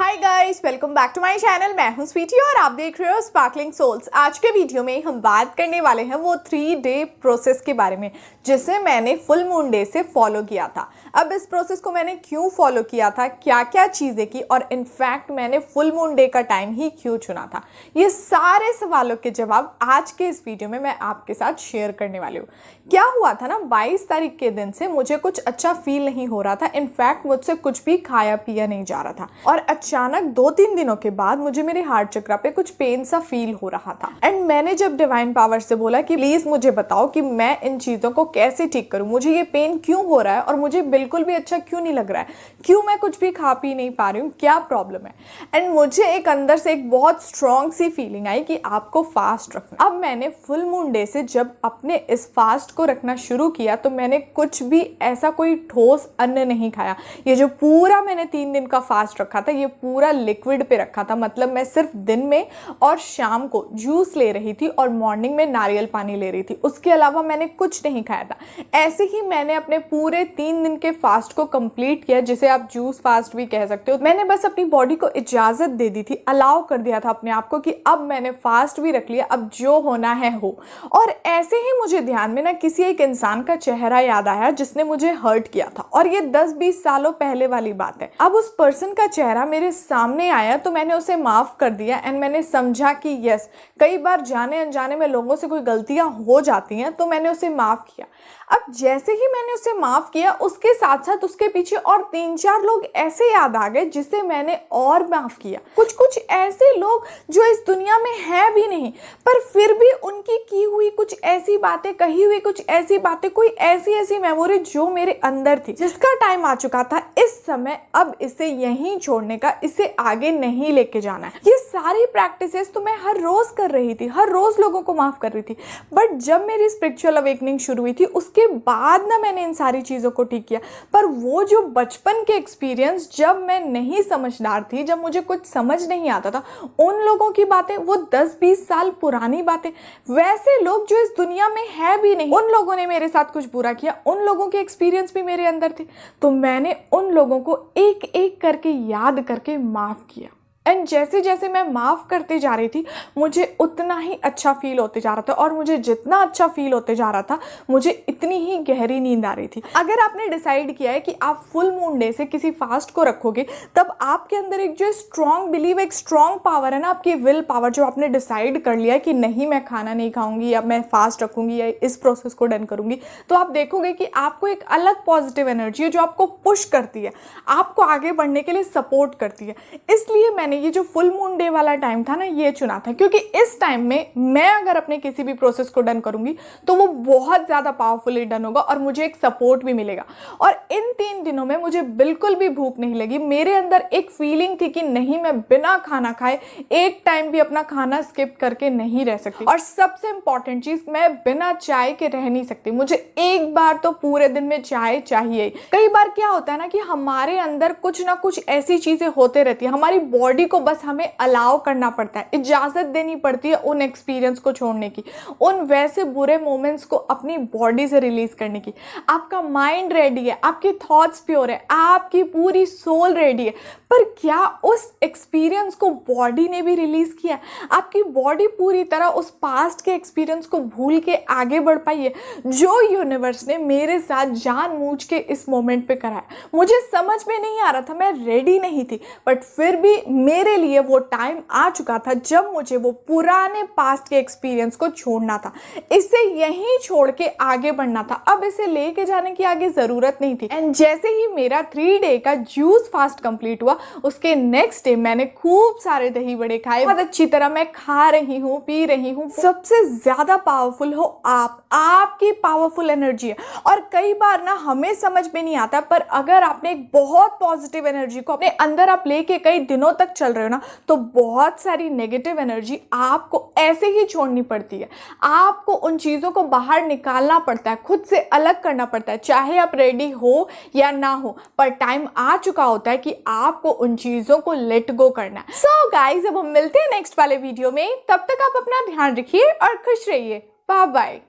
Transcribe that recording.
Hi guys, welcome back to my channel. मैं हूं स्वीटी और आप देख रहे हो स्पार्कलिंग सोल्स। आज के वीडियो में हम बात करने वाले हैं वो 3 डे प्रोसेस के बारे में जिसे मैंने फुल मून डे से फॉलो किया था। अब इस प्रोसेस को मैंने क्यों फॉलो किया था, क्या क्या चीज़ें की और इनफैक्ट मैंने फुल मून डे का टाइम ही क्यों चुना था, ये सारे सवालों के जवाब आज के इस वीडियो में मैं आपके साथ शेयर करने वाली हूँ। क्या हुआ था ना, 22 तारीख के दिन से मुझे कुछ अच्छा फील नहीं हो रहा था। इनफैक्ट मुझसे कुछ भी खाया पिया नहीं जा रहा था और अचानक 2-3 दिनों के बाद मुझे मेरे हार्ट चक्र पे कुछ पेन सा फील हो रहा था। एंड मैंने जब डिवाइन पावर से बोला कि प्लीज मुझे बताओ कि मैं इन चीजों को कैसे ठीक करूं, मुझे ये पेन क्यों हो रहा है और मुझे बिल्कुल भी अच्छा क्यों नहीं लग रहा है, क्यों मैं कुछ भी खा पी नहीं पा रही हूँ, क्या प्रॉब्लम है। एंड मुझे एक अंदर से एक बहुत स्ट्रॉन्ग सी फीलिंग आई कि आपको फास्ट रखना। अब मैंने फुल मून डे से जब अपने इस फास्ट को रखना शुरू किया तो मैंने कुछ भी ऐसा कोई ठोस अन्न नहीं खाया। ये जो पूरा मैंने 3 दिन का फास्ट रखा था ये पूरा लिक्विड पे रखा था, मतलब मैं सिर्फ दिन में और शाम को जूस ले रही थी और मॉर्निंग में नारियल पानी ले रही थी। उसके अलावा मैंने कुछ नहीं खाया था। ऐसे ही मैंने अपने पूरे 3 दिन के फास्ट को कंप्लीट किया, जिसे आप जूस फास्ट भी कह सकते हो। मैंने बस अपनी बॉडी को इजाजत दे दी थी, अलाउ कर दिया था अपने आप को कि अब मैंने फास्ट भी रख लिया, अब जो होना है हो। और ऐसे ही मुझे ध्यान में ना किसी एक इंसान का चेहरा याद आया जिसने मुझे हर्ट किया था और ये 10-20 सालों पहले वाली बात है। अब उस पर्सन का चेहरा मेरे सामने आया तो मैंने उसे माफ कर दिया एंड मैंने समझा कि यस, कई बार जाने अनजाने में लोगों से कोई गलतियां हो जाती हैं, तो मैंने उसे माफ किया। अब जैसे ही मैंने उसे माफ किया उसके साथ साथ उसके पीछे और 3-4 लोग ऐसे याद आ गए जिसे मैंने और माफ किया। कुछ ऐसे लोग जो इस दुनिया में है भी नहीं, पर फिर भी उनकी की हुई कुछ ऐसी बातें, कही हुई कुछ ऐसी बातें, कोई ऐसी मेमोरी जो मेरे अंदर थी, जिसका टाइम आ चुका था इस समय अब इसे यहीं छोड़ने का, इसे आगे नहीं लेके जाना है। ये सारी प्रैक्टिसेस तो मैं हर रोज कर रही थी, हर रोज लोगों को माफ कर रही थी, बट जब मेरी स्पिरिचुअल अवेकनिंग शुरू हुई थी उसके बाद ना मैंने इन सारी चीजों को ठीक किया। पर वो जो बचपन के एक्सपीरियंस, जब मैं नहीं समझदार थी, जब मुझे कुछ समझ नहीं आता था, उन लोगों की बातें, वो 10-20 साल पुरानी बातें, वैसे लोग जो इस दुनिया में है भी नहीं, उन लोगों ने मेरे साथ कुछ बुरा किया, उन लोगों के एक्सपीरियंस भी मेरे अंदर थे, तो मैंने उन लोगों को एक एक करके याद करके माफ किया। एंड जैसे जैसे मैं माफ़ करते जा रही थी मुझे उतना ही अच्छा फील होते जा रहा था, और मुझे जितना अच्छा फील होते जा रहा था मुझे इतनी ही गहरी नींद आ रही थी। अगर आपने डिसाइड किया है कि आप फुल मून डे से किसी फास्ट को रखोगे, तब आपके अंदर एक जो स्ट्रॉन्ग बिलीव, एक स्ट्रॉन्ग पावर है ना, आपकी विल पावर, जो आपने डिसाइड कर लिया है कि नहीं मैं खाना नहीं खाऊंगी या मैं फास्ट रखूंगी या इस प्रोसेस को डन करूंगी, तो आप देखोगे कि आपको एक अलग पॉजिटिव एनर्जी है जो आपको पुश करती है, आपको आगे बढ़ने के लिए सपोर्ट करती है। इसलिए मैंने ये जो फुल मून डे वाला टाइम था ना ये चुना था, क्योंकि इस टाइम में मैं अगर अपने किसी भी प्रोसेस को डन करूंगी तो वो बहुत ज्यादा पावरफुली डन होगा और मुझे एक सपोर्ट भी मिलेगा। और इन 3 दिनों में मुझे बिल्कुल भी भूख नहीं लगी। मेरे अंदर एक फीलिंग थी कि नहीं, मैं बिना खाना खाए एक टाइम भी अपना खाना स्किप करके नहीं रह सकती। और सबसे इंपॉर्टेंट चीज, मैं बिना चाय के रह नहीं सकती, मुझे एक बार तो पूरे दिन में चाय चाहिए। कई बार क्या होता है ना कि हमारे अंदर कुछ ना कुछ ऐसी चीजें होते रहती है, हमारी बॉडी को बस हमें अलाउ करना पड़ता है, इजाजत देनी पड़ती है उन एक्सपीरियंस को छोड़ने की, उन वैसे बुरे मोमेंट्स को अपनी बॉडी से रिलीज करने की। आपका माइंड रेडी है, आपके थॉट्स प्योर है, आपकी पूरी सोल रेडी है, पर क्या उस एक्सपीरियंस को बॉडी ने भी रिलीज किया? आपकी बॉडी पूरी तरह उस पास्ट के एक्सपीरियंस को भूल के आगे बढ़ पाई है जो यूनिवर्स ने मेरे साथ जानबूझ के इस मोमेंट पे करा है? मुझे समझ में नहीं आ रहा था, मैं रेडी नहीं थी, बट फिर भी मेरे लिए वो टाइम आ चुका था जब मुझे वो पुराने पास्ट के एक्सपीरियंस को छोड़ना था, इसे यहीं छोड़ के आगे बढ़ना था। अब इसे लेके जाने की आगे जरूरत नहीं थी। एंड जैसे ही मेरा 3 डे का जूस फास्ट कंप्लीट हुआ, उसके नेक्स्ट डे मैंने खूब सारे दही बड़े खाए, बहुत अच्छी तरह मैं खा रही हूँ, पी रही हूँ। सबसे ज्यादा पावरफुल हो आप, आपकी पावरफुल एनर्जी है। और कई बार ना हमें समझ में नहीं आता, पर अगर आपने एक बहुत पॉजिटिव एनर्जी को अपने अंदर आप लेके कई दिनों तक चल रहे हो ना, तो बहुत सारी नेगेटिव एनर्जी आपको ऐसे ही छोड़नी पड़ती है। आपको उन चीजों को बाहर निकालना पड़ता है, खुद से अलग करना पड़ता है, चाहे आप रेडी हो या ना हो, पर टाइम आ चुका होता है कि आपको उन चीजों को लेट गो करना है। सो गाइस, अब हम मिलते हैं नेक्स्ट वाले वीडियो में। तब तक आप अपना ध्यान रखिए और खुश रहिए। Bye bye.